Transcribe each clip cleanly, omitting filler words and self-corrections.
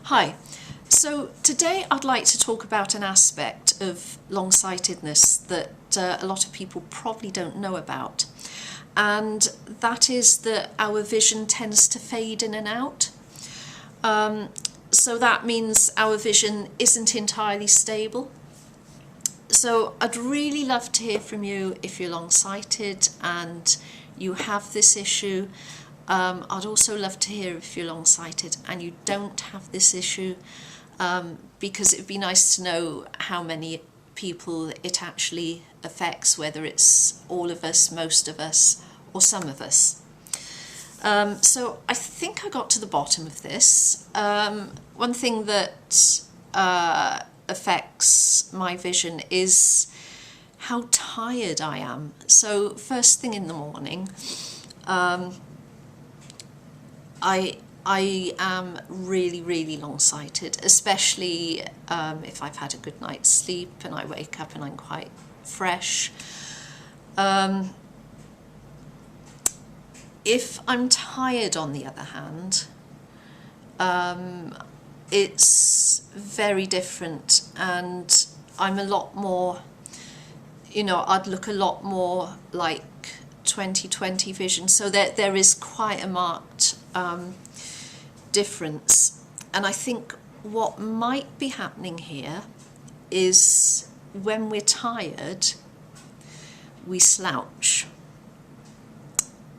Hi, so today I'd like to talk about an aspect of long-sightedness that a lot of people probably don't know about, and that is that our vision tends to fade in and out. So that means our vision isn't entirely stable. So I'd really love to hear from you if you're long-sighted and you have this issue. I'd also love to hear if you're long-sighted and you don't have this issue, because it'd be nice to know how many people it actually affects, whether it's all of us, most of us, or some of us. So I think I got to the bottom of this. One thing that affects my vision is how tired I am. So first thing in the morning, I am really long-sighted, especially if I've had a good night's sleep and I wake up and I'm quite fresh. If I'm tired, on the other hand, it's very different, and I'm a lot more, I'd look a lot more like 20/20 vision, so that there is quite a marked difference. And I think what might be happening here is when we're tired, we slouch.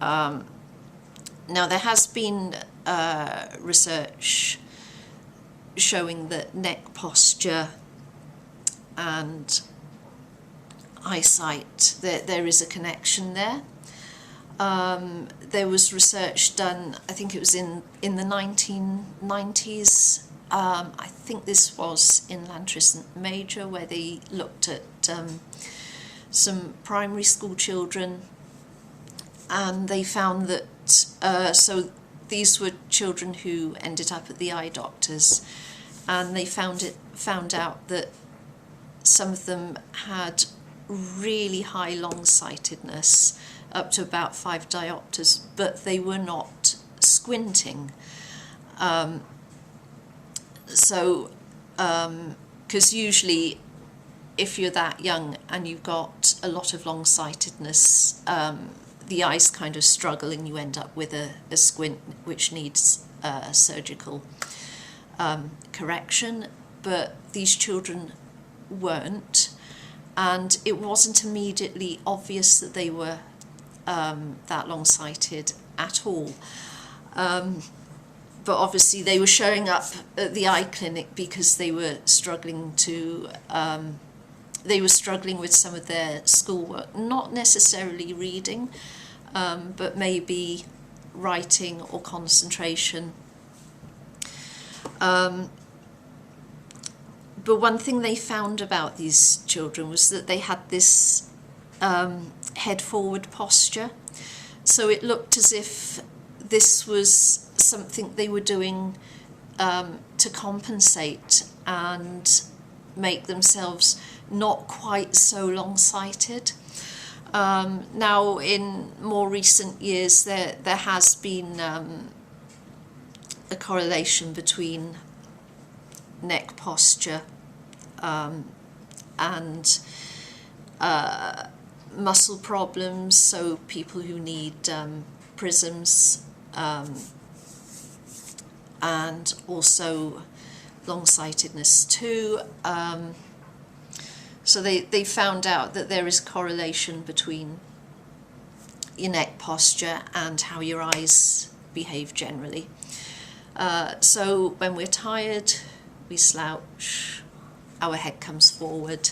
Now there has been research showing that neck posture and eyesight, there is a connection there. There was research done, I think it was in the 1990s. I think this was in Lantrist Major, where they looked at some primary school children, and they found that so these were children who ended up at the eye doctors, and they found out that some of them had really high long-sightedness, up to about 5 diopters, but they were not squinting. Because usually if you're that young and you've got a lot of long-sightedness, the eyes kind of struggle and you end up with a squint which needs surgical correction. But these children weren't, and it wasn't immediately obvious that they were that long-sighted at all. But obviously they were showing up at the eye clinic because they were struggling with some of their schoolwork, not necessarily reading, but maybe writing or concentration. But one thing they found about these children was that they had this head forward posture. So it looked as if this was something they were doing to compensate and make themselves not quite so long-sighted. Now, in more recent years, there has been a correlation between neck posture and muscle problems, so people who need prisms, and also long-sightedness too. So they found out that there is correlation between your neck posture and how your eyes behave generally. So when we're tired, we slouch, our head comes forward,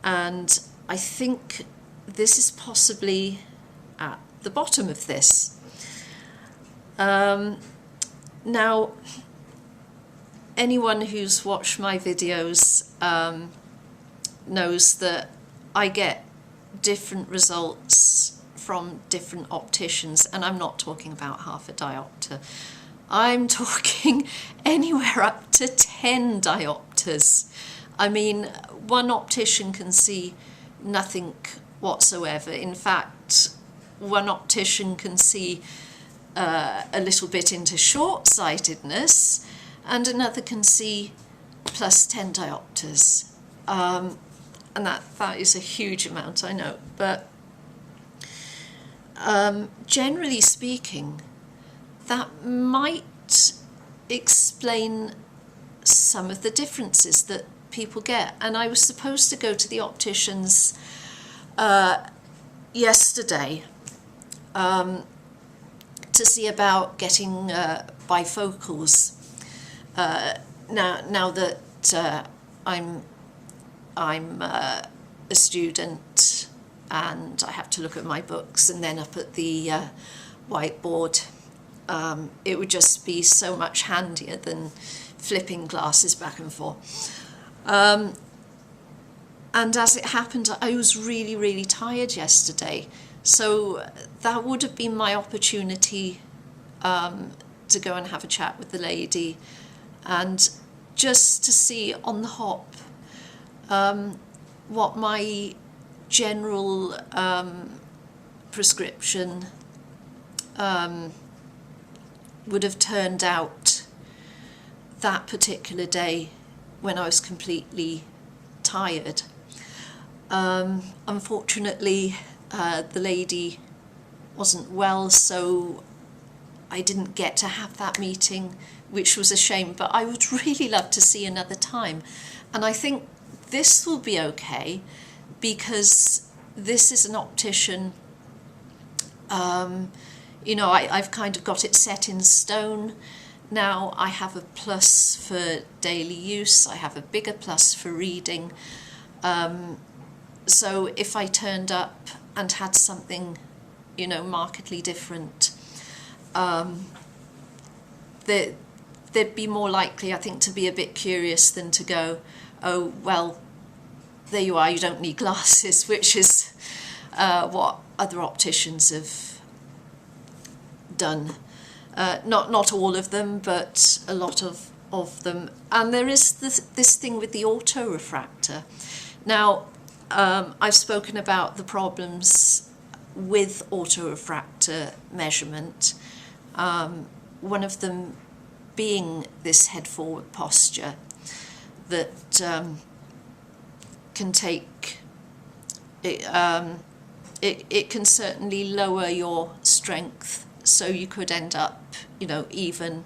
and I think this is possibly at the bottom of this. Now, anyone who's watched my videos knows that I get different results from different opticians, and I'm not talking about half a diopter. I'm talking anywhere up to 10 diopters. I mean, one optician can see nothing whatsoever. In fact, one optician can see a little bit into short-sightedness, and another can see plus 10 diopters. And that is a huge amount, I know, but generally speaking, that might explain some of the differences that people get. And I was supposed to go to the opticians yesterday to see about getting bifocals. Now that I'm a student and I have to look at my books and then up at the whiteboard, it would just be so much handier than flipping glasses back and forth. And as it happened, I was really tired yesterday, so that would have been my opportunity to go and have a chat with the lady and just to see on the hop what my general prescription would have turned out that particular day when I was completely tired. Unfortunately, the lady wasn't well, so I didn't get to have that meeting, which was a shame, but I would really love to see another time. And I think this will be okay, because this is an optician, you know, I've kind of got it set in stone. Now I have a plus for daily use, I have a bigger plus for reading. So if I turned up and had something, you know, markedly different, they'd be more likely, I think, to be a bit curious than to go, oh, well, there you are, you don't need glasses, which is what other opticians have done. Not all of them, but a lot of them. And there is this thing with the autorefractor. Now, I've spoken about the problems with autorefractor measurement, one of them being this head forward posture that can take, it can certainly lower your strength, so you could end up, you know, even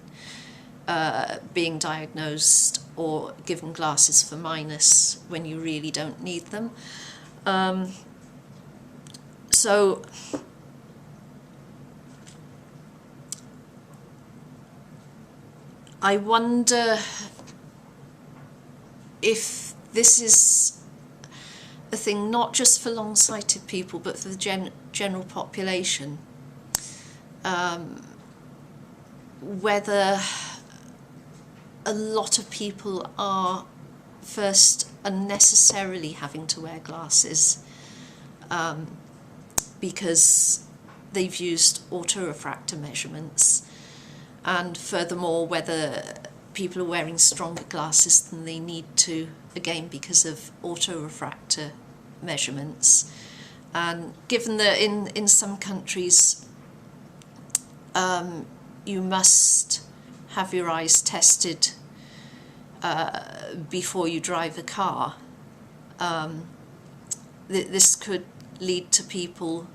being diagnosed or given glasses for minus when you really don't need them. So I wonder if this is a thing not just for long-sighted people but for the general population, whether a lot of people are first unnecessarily having to wear glasses because they've used autorefractor measurements, and furthermore whether people are wearing stronger glasses than they need to, again because of autorefractor measurements. And given that in some countries you must have your eyes tested before you drive a car, this could lead to people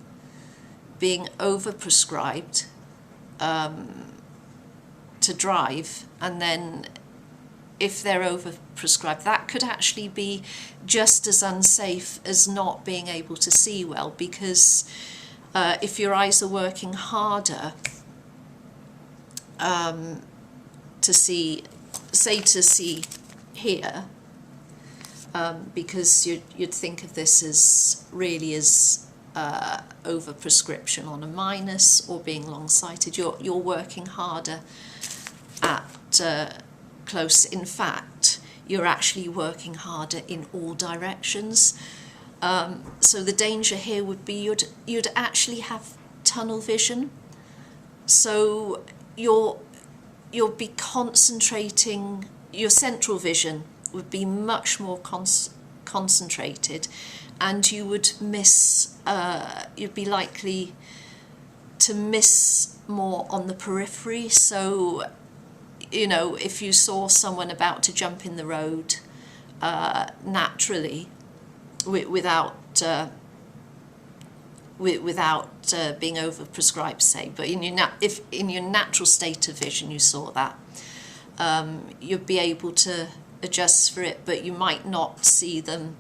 being overprescribed to drive, and then if they're overprescribed, that could actually be just as unsafe as not being able to see well, because if your eyes are working harder to see, say to see here, because you'd think of this as really as overprescription on a minus or being long-sighted, you're working harder at close. In fact, you're actually working harder in all directions. So the danger here would be you'd actually have tunnel vision. So you'll be concentrating, your central vision would be much more concentrated, and you would miss, you'd be likely to miss more on the periphery. So you know, if you saw someone about to jump in the road naturally, without being overprescribed, say, but if in your natural state of vision you saw that, you'd be able to adjust for it, but you might not see them.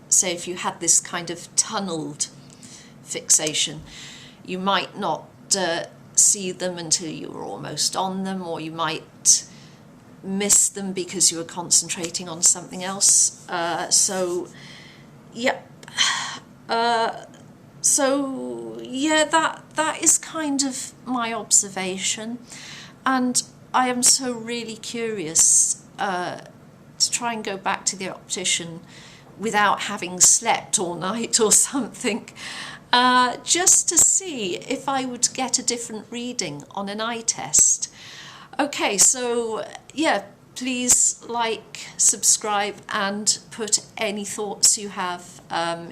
Say if you had this kind of tunneled fixation, you might not see them until you were almost on them, or you might miss them because you were concentrating on something else. So yeah, that is kind of my observation, and I am so really curious to try and go back to the optician without having slept all night or something, just to see if I would get a different reading on an eye test. Okay, so yeah, please like, subscribe, and put any thoughts you have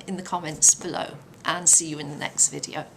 in the comments below, and see you in the next video.